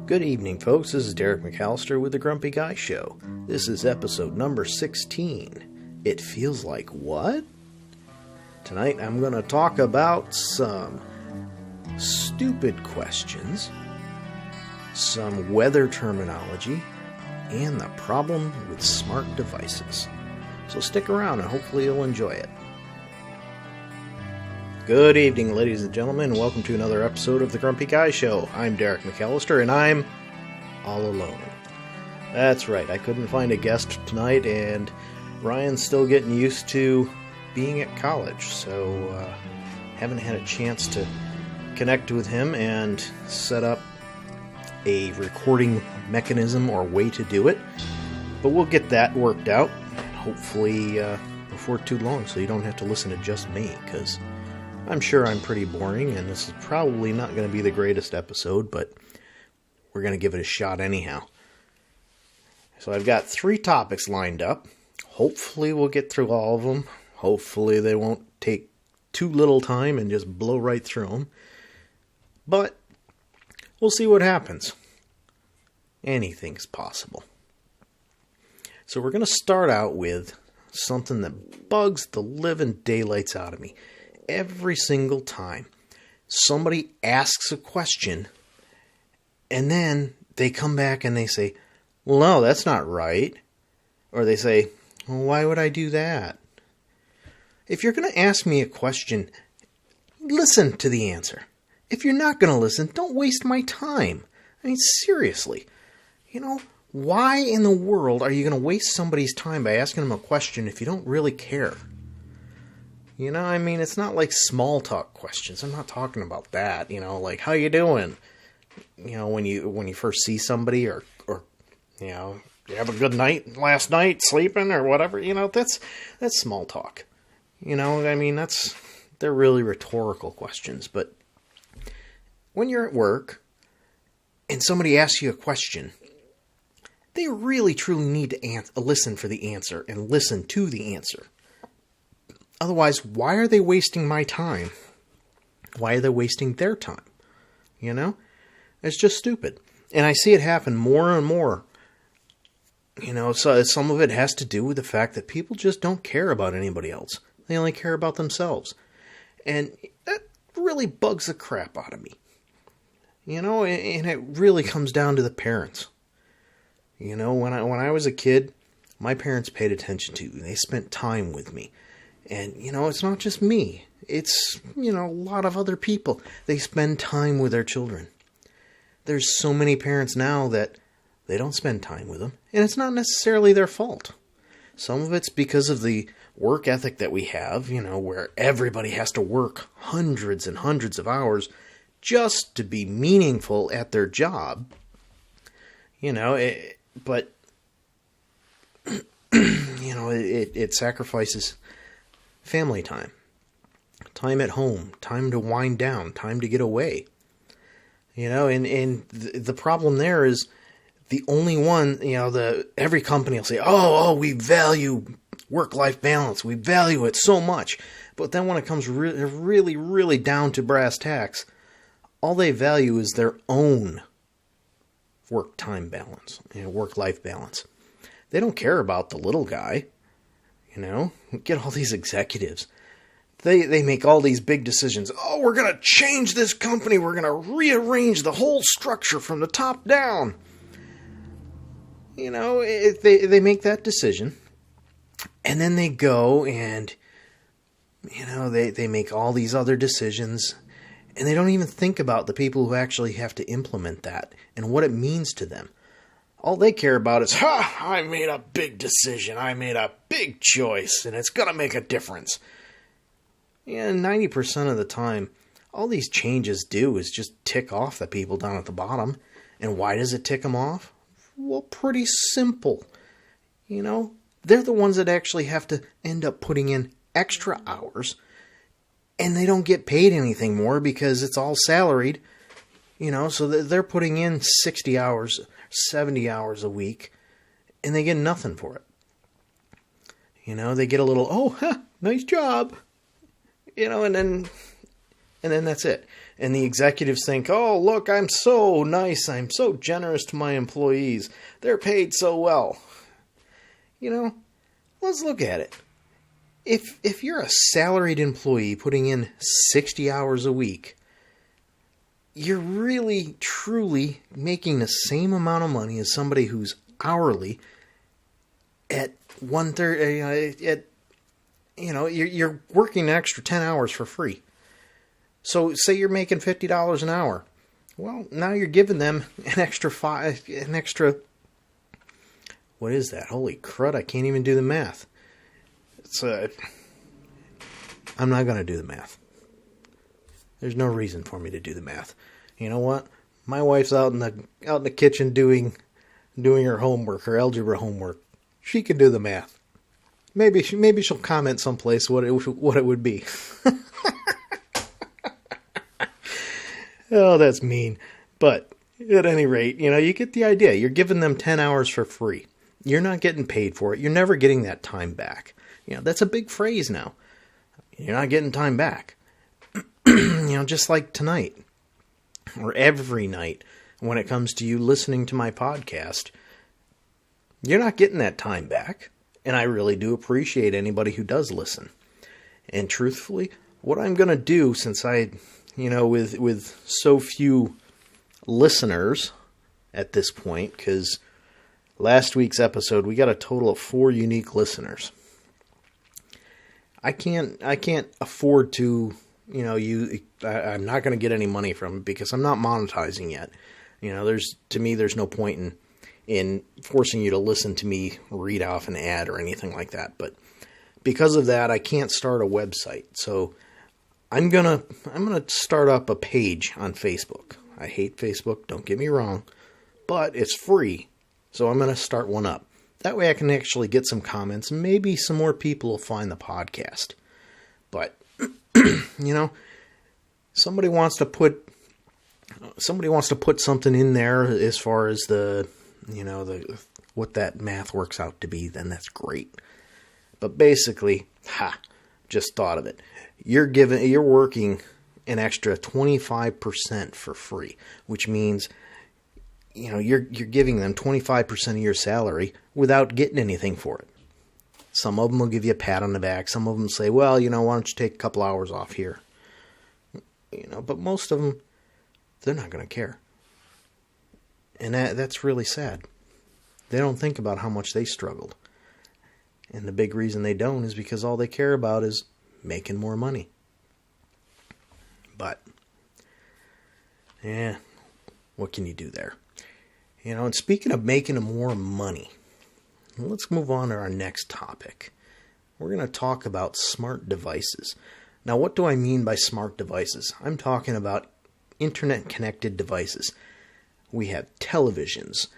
Good evening, folks. This is Derek McAllister with The Grumpy Guy Show. This is episode number 16. It feels like what? Tonight I'm going to talk about some stupid questions, some weather terminology, and the problem with smart devices. So stick around and hopefully you'll enjoy it. Good evening, ladies and gentlemen, and welcome to another episode of The Grumpy Guy Show. I'm Derek McAllister, and I'm all alone. That's right, I couldn't find a guest tonight, and Ryan's still getting used to being at college, so haven't had a chance to connect with him and set up a recording mechanism or way to do it. But we'll get that worked out, hopefully before too long, so you don't have to listen to just me, because I'm sure I'm pretty boring, and this is probably not going to be the greatest episode, but we're going to give it a shot anyhow. So I've got 3 topics lined up. Hopefully we'll get through all of them. Hopefully they won't take too little time and just blow right through them. But we'll see what happens. Anything's possible. So we're going to start out with something that bugs the living daylights out of me. Every single time somebody asks a question and then they come back and they say, well, no, that's not right. Or they say, well, why would I do that? If you're going to ask me a question, listen to the answer. If you're not going to listen, don't waste my time. I mean, seriously. Why in the world are you going to waste somebody's time by asking them a question if you don't really care? It's not like small talk questions. I'm not talking about that. Like, how you doing? When you first see somebody or you have a good night last night sleeping or whatever. That's small talk. They're really rhetorical questions. But when you're at work and somebody asks you a question, they really truly need to listen for the answer and listen to the answer. Otherwise, why are they wasting my time? Why are they wasting their time? It's just stupid. And I see it happen more and more. So some of it has to do with the fact that people just don't care about anybody else. They only care about themselves. And that really bugs the crap out of me. And it really comes down to the parents. When I was a kid, my parents paid attention to me. They spent time with me. And, it's not just me. It's, a lot of other people. They spend time with their children. There's so many parents now that they don't spend time with them. And it's not necessarily their fault. Some of it's because of the work ethic that we have, where everybody has to work hundreds and hundreds of hours just to be meaningful at their job. But, it sacrifices family time, time at home, time to wind down, time to get away. And the problem there is the only one, every company will say, oh, we value work-life balance. We value it so much. But then when it comes really, really down to brass tacks, all they value is their own work-time balance, work-life balance. They don't care about the little guy. Get all these executives. They make all these big decisions. Oh, we're going to change this company. We're going to rearrange the whole structure from the top down. They make that decision. And then they go and, they make all these other decisions. And they don't even think about the people who actually have to implement that and what it means to them. All they care about is, I made a big decision. I made a big choice, and it's going to make a difference. 90% of the time, all these changes do is just tick off the people down at the bottom. And why does it tick them off? Well, pretty simple. They're the ones that actually have to end up putting in extra hours, and they don't get paid anything more because it's all salaried. So they're putting in 60 hours, 70 hours a week, and they get nothing for it. They get a little, nice job. And then that's it. And the executives think, oh, look, I'm so nice. I'm so generous to my employees. They're paid so well. Let's look at it. If you're a salaried employee putting in 60 hours a week, you're really, truly making the same amount of money as somebody who's hourly at 1/3. You're working an extra 10 hours for free. So say you're making $50 an hour. Well, now you're giving them an extra, what is that? Holy crud, I can't even do the math. I'm not going to do the math. There's no reason for me to do the math. You know what? My wife's out in the kitchen doing her homework, her algebra homework. She can do the math. Maybe she'll comment someplace what it would be. Oh, that's mean. But at any rate, you get the idea. You're giving them 10 hours for free. You're not getting paid for it. You're never getting that time back. That's a big phrase now. You're not getting time back. Just like tonight or every night when it comes to you listening to my podcast, you're not getting that time back. And I really do appreciate anybody who does listen. And truthfully, what I'm going to do, since with so few listeners at this point, because last week's episode, we got a total of 4 unique listeners. I can't afford to, I'm not going to get any money from it because I'm not monetizing yet. There's no point in forcing you to listen to me read off an ad or anything like that. But because of that, I can't start a website. So I'm gonna start up a page on Facebook. I hate Facebook, don't get me wrong, but it's free. So I'm gonna start one up. That way I can actually get some comments and maybe some more people will find the podcast. But somebody wants to put something in there as far as the what that math works out to be, then that's great. But basically, just thought of it. You're working an extra 25% for free, which means you're giving them 25% of your salary without getting anything for it. Some of them will give you a pat on the back. Some of them say, well, why don't you take a couple hours off here? But most of them, they're not going to care. And that's really sad. They don't think about how much they struggled. And the big reason they don't is because all they care about is making more money. But, what can you do there? And speaking of making more money, let's move on to our next topic. We're going to talk about smart devices. Now, what do I mean by smart devices? I'm talking about internet-connected devices. We have televisions,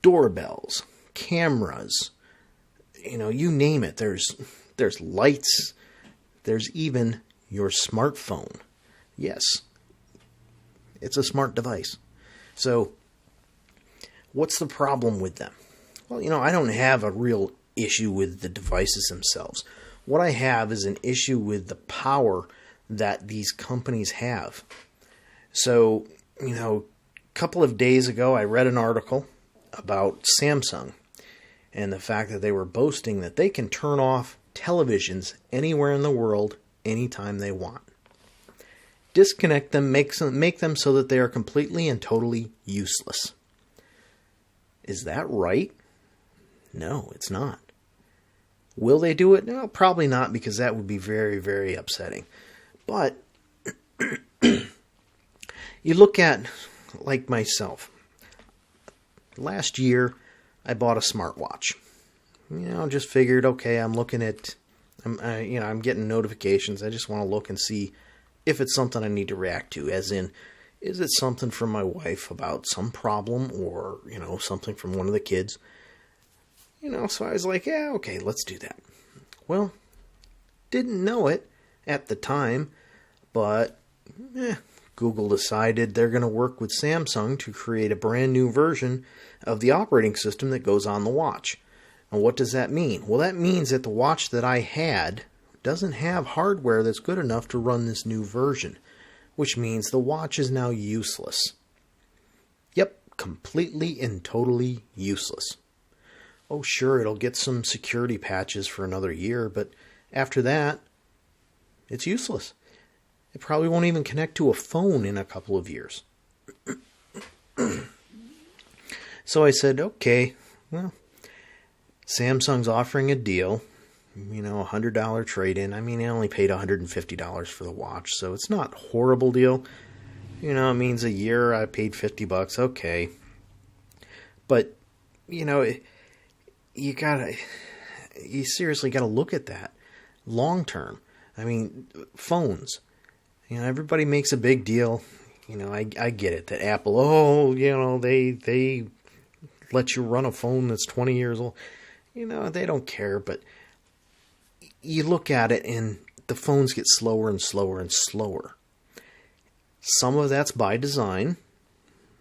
doorbells, cameras, you name it. There's lights. There's even your smartphone. Yes, it's a smart device. So, what's the problem with them? Well, I don't have a real issue with the devices themselves. What I have is an issue with the power that these companies have. So, a couple of days ago, I read an article about Samsung and the fact that they were boasting that they can turn off televisions anywhere in the world anytime they want. Disconnect them, make them so that they are completely and totally useless. Is that right? No, it's not. Will they do it? No, probably not, because that would be very, very upsetting. But you look at, like myself, last year I bought a smartwatch. Just figured, okay, I'm getting notifications. I just want to look and see if it's something I need to react to, as in, is it something from my wife about some problem or, something from one of the kids? So I was like, yeah, okay, let's do that. Well, didn't know it at the time, but Google decided they're going to work with Samsung to create a brand new version of the operating system that goes on the watch. And what does that mean? Well, that means that the watch that I had doesn't have hardware that's good enough to run this new version, which means the watch is now useless. Yep, completely and totally useless. Oh, sure, it'll get some security patches for another year, but after that, it's useless. It probably won't even connect to a phone in a couple of years. So I said, okay, well, Samsung's offering a deal, $100 trade-in. I mean, I only paid $150 for the watch, so it's not a horrible deal. It means a year I paid $50, okay. But, you seriously gotta look at that long term. I mean, phones. Everybody makes a big deal. I get it that Apple, they let you run a phone that's 20 years old. They don't care, but you look at it and the phones get slower and slower and slower. Some of that's by design.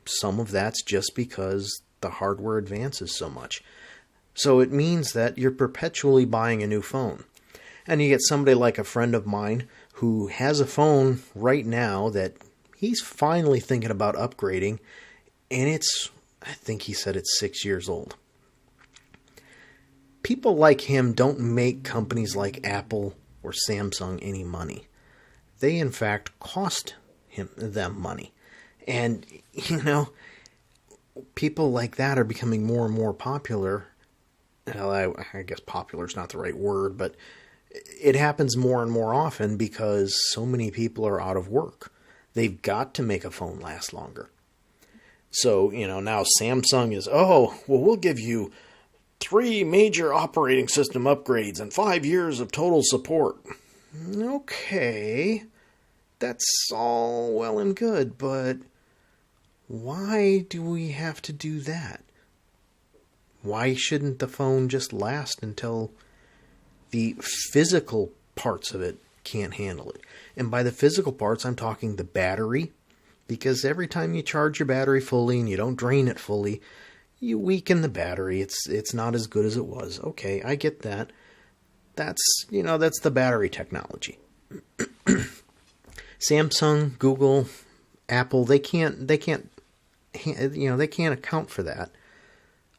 Some of that's just because the hardware advances so much. So it means that you're perpetually buying a new phone. And you get somebody like a friend of mine who has a phone right now that he's finally thinking about upgrading, and I think he said it's 6 years old. People like him don't make companies like Apple or Samsung any money. They, in fact, cost them money. And, people like that are becoming more and more popular. Well, I guess popular is not the right word, but it happens more and more often because so many people are out of work. They've got to make a phone last longer. So, now Samsung is, we'll give you 3 major operating system upgrades and 5 years of total support. Okay, that's all well and good, but why do we have to do that? Why shouldn't the phone just last until the physical parts of it can't handle it? And by the physical parts, I'm talking the battery, because every time you charge your battery fully and you don't drain it fully, you weaken the battery. It's not as good as it was. Okay, I get that. That's the battery technology. Samsung, Google, Apple, they can't account for that.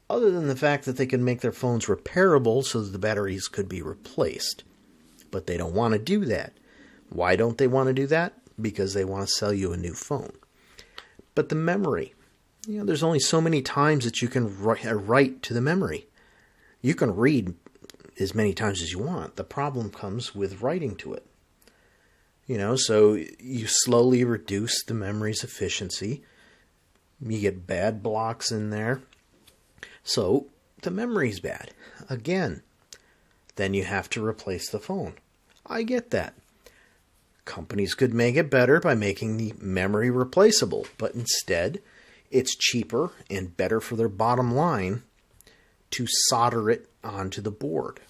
Other than the fact that they can make their phones repairable so that the batteries could be replaced. But they don't want to do that. Why don't they want to do that? Because they want to sell you a new phone. But the memory, there's only so many times that you can write to the memory. You can read as many times as you want. The problem comes with writing to it. So you slowly reduce the memory's efficiency. You get bad blocks in there. So the memory's bad. Again, then you have to replace the phone. I get that. Companies could make it better by making the memory replaceable, but instead, it's cheaper and better for their bottom line to solder it onto the board.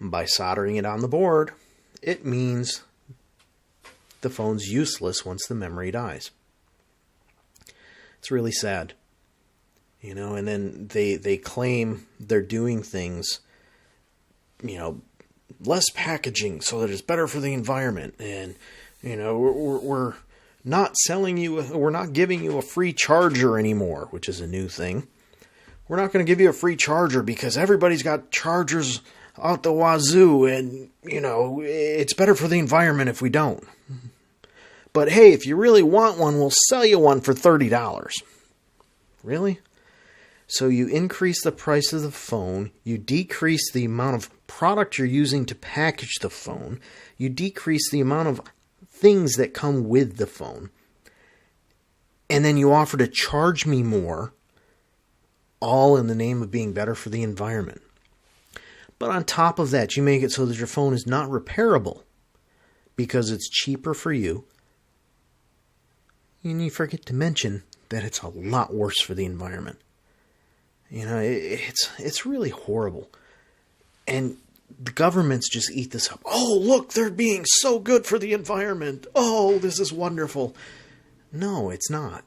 And by soldering it on the board, it means the phone's useless once the memory dies. It's really sad. And then they claim they're doing things, less packaging so that it's better for the environment. And, we're not we're not giving you a free charger anymore, which is a new thing. We're not going to give you a free charger because everybody's got chargers out the wazoo and, it's better for the environment if we don't. But hey, if you really want one, we'll sell you one for $30. Really? So you increase the price of the phone, you decrease the amount of product you're using to package the phone, you decrease the amount of things that come with the phone, and then you offer to charge me more, all in the name of being better for the environment. But on top of that, you make it so that your phone is not repairable because it's cheaper for you, and you forget to mention that it's a lot worse for the environment. It's really horrible. And the governments just eat this up. Oh, look, they're being so good for the environment. Oh, this is wonderful. No, it's not.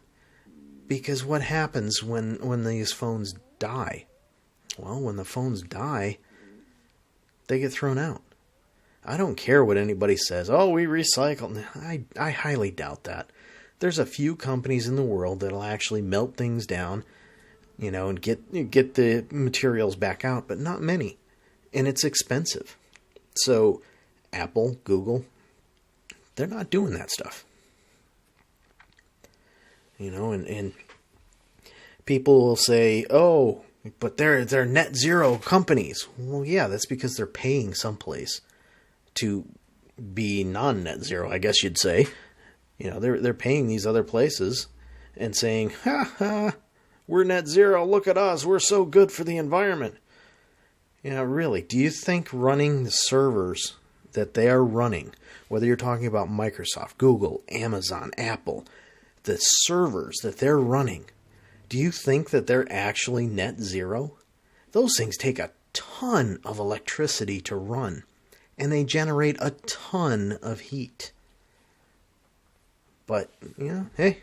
Because what happens when these phones die? Well, when the phones die, they get thrown out. I don't care what anybody says. Oh, we recycle. I highly doubt that. There's a few companies in the world that'll actually melt things down, and get the materials back out, but not many. And it's expensive. So Apple, Google, they're not doing that stuff. And people will say, oh, but they're net zero companies. Well, yeah, that's because they're paying someplace to be non-net zero, I guess you'd say. They're paying these other places and saying, ha ha, we're net zero, look at us, we're so good for the environment. Really, do you think running the servers that they are running, whether you're talking about Microsoft, Google, Amazon, Apple, the servers that they're running, do you think that they're actually net zero? Those things take a ton of electricity to run, and they generate a ton of heat. But, hey,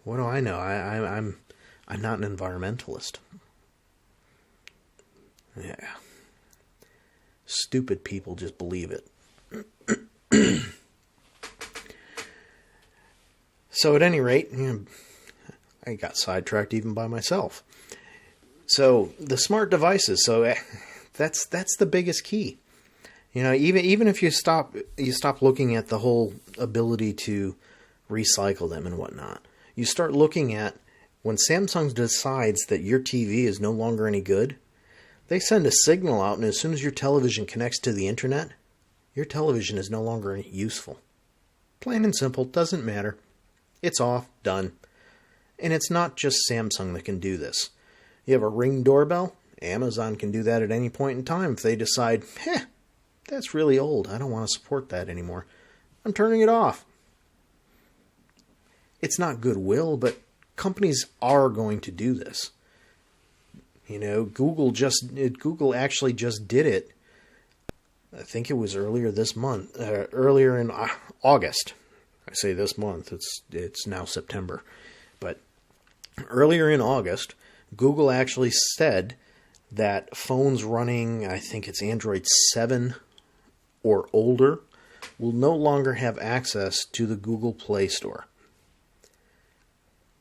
what do I know? I'm not an environmentalist. Yeah. Stupid people just believe it. So at any rate, I got sidetracked even by myself. So the smart devices, that's the biggest key. Even if you stop looking at the whole ability to recycle them and whatnot, you start looking at when Samsung decides that your TV is no longer any good, they send a signal out, and as soon as your television connects to the internet, your television is no longer useful. Plain and simple, doesn't matter. It's off, done. And it's not just Samsung that can do this. You have a Ring doorbell, Amazon can do that at any point in time if they decide, that's really old, I don't want to support that anymore. I'm turning it off. It's not goodwill, but companies are going to do this. Google actually just did it. I think it was earlier this month, earlier in August. I say this month, it's now September. But earlier in August, Google actually said that phones running, I think it's Android 7 or older, will no longer have access to the Google Play Store.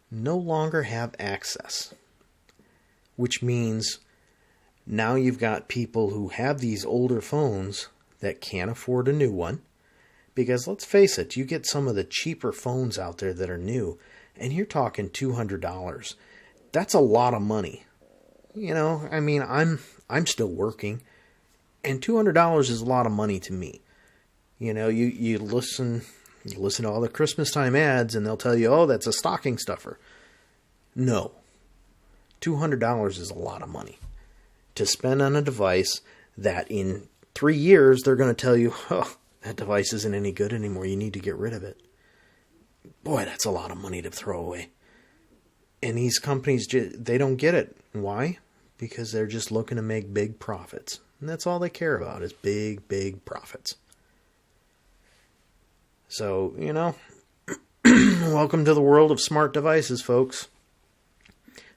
No longer have access. Which means now you've got people who have these older phones that can't afford a new one. Because let's face it, you get some of the cheaper phones out there that are new, and you're talking $200. That's a lot of money. I'm still working, and $200 is a lot of money to me. You listen to all the Christmas time ads, and they'll tell you, oh, that's a stocking stuffer. No. $200 is a lot of money to spend on a device that in 3 years they're going to tell you, oh, that device isn't any good anymore. You need to get rid of it. Boy, that's a lot of money to throw away. And these companies, they don't get it. Why? Because they're just looking to make big profits. And that's all they care about is big, big profits. So, welcome to the world of smart devices, folks.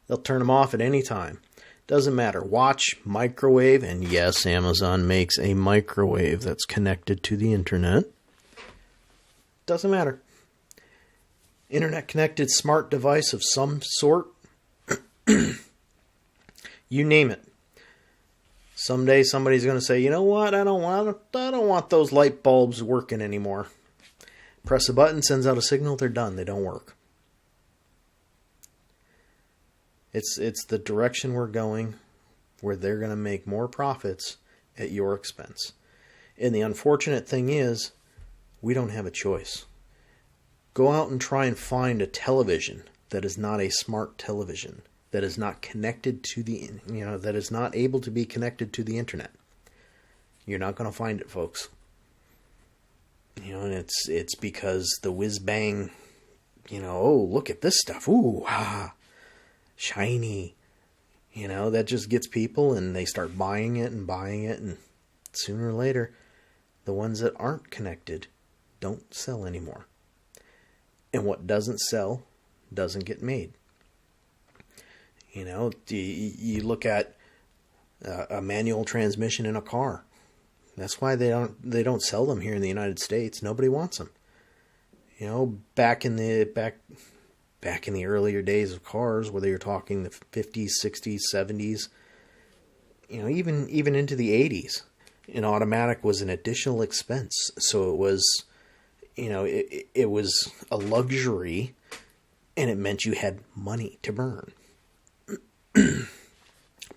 They'll turn them off at any time. Doesn't matter. Watch, microwave, and yes, Amazon makes a microwave that's connected to the internet. Doesn't matter. Internet-connected smart device of some sort. You name it. Someday somebody's going to say, you know what? I don't want those light bulbs working anymore. Press a button, sends out a signal, they're done. They don't work. It's the direction we're going, where they're going to make more profits at your expense. And the unfortunate thing is, we don't have a choice. Go out and try and find a television that is not a smart television, that is not connected to that is not able to be connected to the internet. You're not going to find it, folks. And it's because the whiz bang, oh, look at this stuff. Ooh, shiny. That just gets people, and they start buying it, and sooner or later, the ones that aren't connected don't sell anymore. And what doesn't sell doesn't get made. You look at a manual transmission in a car. That's why they don't sell them here in the United States. Nobody wants them. You know, back in the earlier days of cars, whether you're talking the 50s, 60s, 70s, you know, even into the 80s, an automatic was an additional expense. So it was, you know, it was a luxury, and it meant you had money to burn.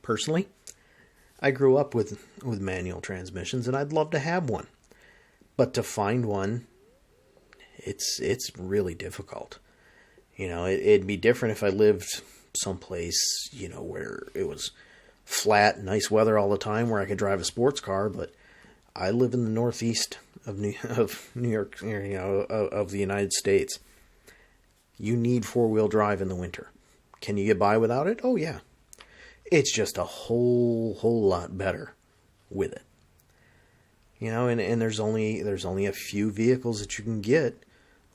Personally, I grew up with manual transmissions, and I'd love to have one. But to find one, it's really difficult. You know, it'd be different if I lived someplace, you know, where it was flat, nice weather all the time, where I could drive a sports car. But I live in the northeast of New York, you know, of the United States. You need four-wheel drive in the winter. Can you get by without it? Oh yeah. It's just a whole lot better with it. You know, and there's only a few vehicles that you can get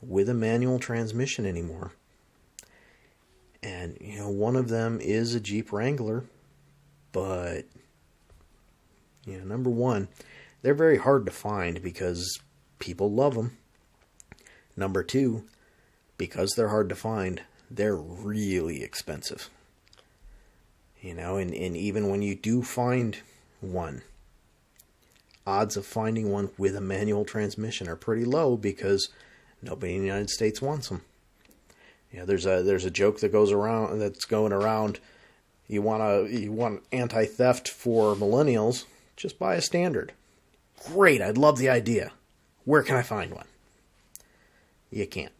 with a manual transmission anymore. And, you know, one of them is a Jeep Wrangler, but, you know, number one, they're very hard to find because people love them. Number two, because they're hard to find, they're really expensive. You know, and even when you do find one, odds of finding one with a manual transmission are pretty low because nobody in the United States wants them. You know, there's a joke that's going around. You want anti-theft for millennials? Just buy a standard. Great, I'd love the idea. Where can I find one? You can't.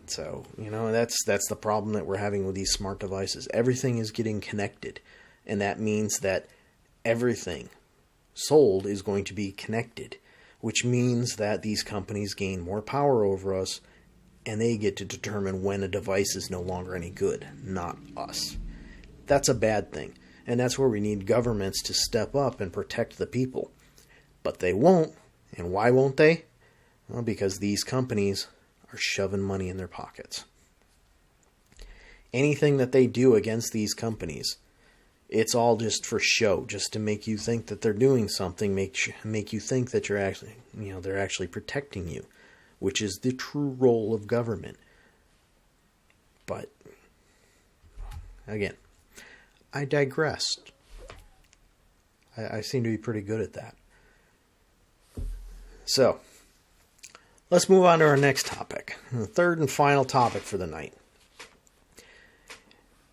So, you know, that's the problem that we're having with these smart devices. Everything is getting connected, and that means that everything sold is going to be connected, which means that these companies gain more power over us, and they get to determine when a device is no longer any good, not us. That's a bad thing, and that's where we need governments to step up and protect the people. But they won't, and why won't they? Well, because these companies are shoving money in their pockets. Anything that they do against these companies, it's all just for show, just to make you think that they're doing something, make you think that you're actually, you know, they're actually protecting you, which is the true role of government. But again, I digressed. I seem to be pretty good at that. So, let's move on to our next topic, the third and final topic for the night.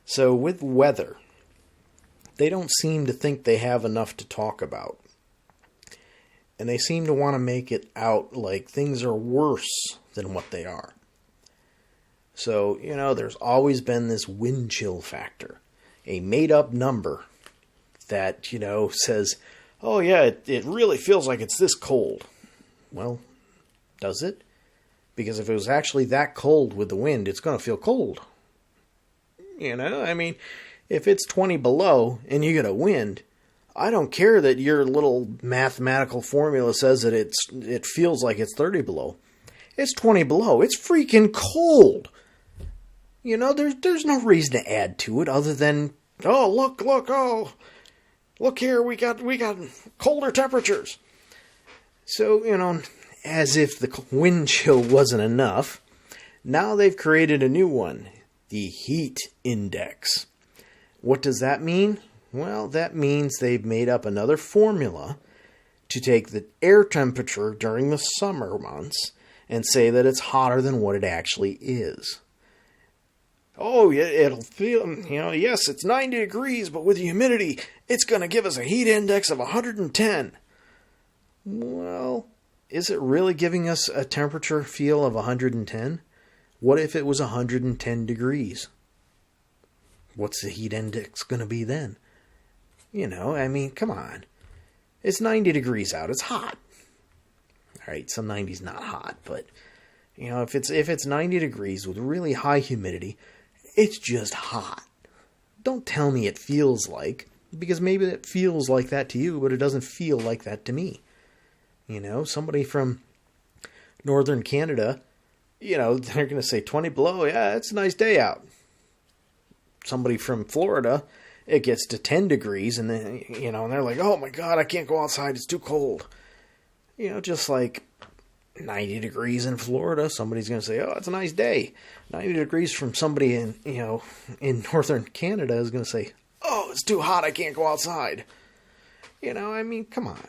So with weather, they don't seem to think they have enough to talk about. And they seem to want to make it out like things are worse than what they are. So, you know, there's always been this wind chill factor, a made-up number that, you know, says, oh yeah, it really feels like it's this cold. Well, does it? Because if it was actually that cold with the wind, it's going to feel cold. You know, I mean, if it's 20 below and you get a wind, I don't care that your little mathematical formula says that it feels like it's 30 below. It's 20 below. It's freaking cold. You know, there's no reason to add to it other than, oh, look here, we got colder temperatures. So, you know, as if the wind chill wasn't enough, now they've created a new one, the heat index. What does that mean? Well, that means they've made up another formula to take the air temperature during the summer months and say that it's hotter than what it actually is. Oh, it'll feel, you know, yes, it's 90 degrees, but with the humidity, it's going to give us a heat index of 110. Well, is it really giving us a temperature feel of 110? What if it was 110 degrees? What's the heat index going to be then? You know, I mean, come on. It's 90 degrees out. It's hot. All right, some 90's not hot, but, you know, if it's 90 degrees with really high humidity, it's just hot. Don't tell me it feels like, because maybe it feels like that to you, but it doesn't feel like that to me. You know, somebody from northern Canada, you know, they're going to say 20 below, yeah, it's a nice day out. Somebody from Florida, it gets to 10 degrees, and then, and they're like, oh my God, I can't go outside, it's too cold. Just like 90 degrees in Florida, somebody's going to say, oh, it's a nice day. 90 degrees from somebody in northern Canada is going to say, oh, it's too hot, I can't go outside. Come on.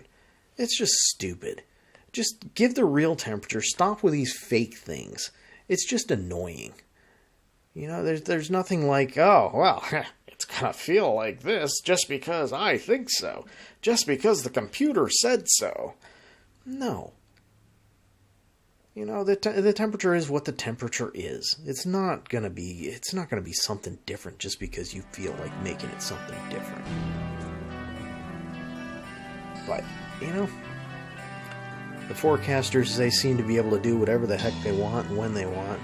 It's just stupid. Just give the real temperature. Stop with these fake things. It's just annoying. There's nothing like, oh, well, it's going to feel like this just because I think so. Just because the computer said so. No. The temperature is what the temperature is. It's not going to be something different just because you feel like making it something different. But, the forecasters, they seem to be able to do whatever the heck they want and when they want.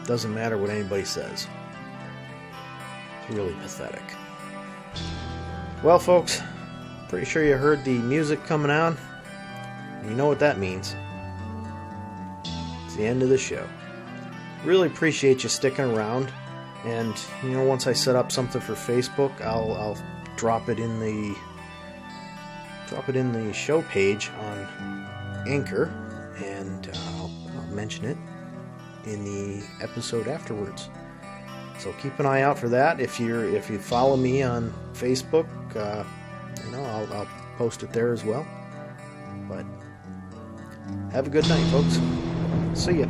Doesn't matter what anybody says. It's really pathetic. Well, folks, pretty sure you heard the music coming on. And you know what that means. It's the end of the show. Really appreciate you sticking around. And, once I set up something for Facebook, I'll drop it in the show page on Anchor, and I'll mention it in the episode afterwards. So keep an eye out for that. If you follow me on Facebook, I'll post it there as well. But have a good night, folks. See ya.